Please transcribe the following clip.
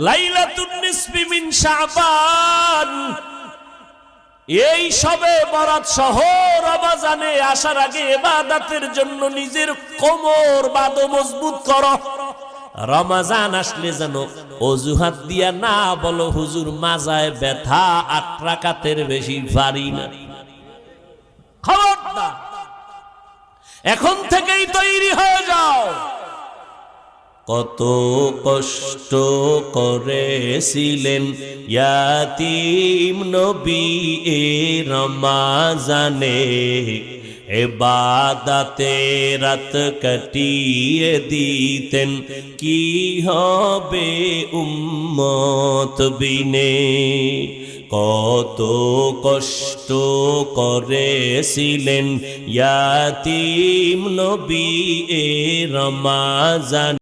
লাইলাতুন নিসফি মিন শাবান, এই সবে বরাত সহ রমজানে আসার আগে ইবাদতের জন্য নিজের কোমর বাঁধো, মজবুত করো। রমজান আসলে যেন অজুহাত দিয়া না বলো হুজুর মাজায় ব্যথা, 8 রাকাতের বেশি পারি না। খবরদার, এখন থেকেই তৈরি হয়ে যাও। কত কষ্ট করেছিলেন ইয়াতীম নবী এ রমজানে, ইবাদতে রাত কাটিয়ে দিতেন, কি হবে উম্মত বিনে। কত কষ্ট করেছিলেন ইয়াতীম নবী এ রমজান।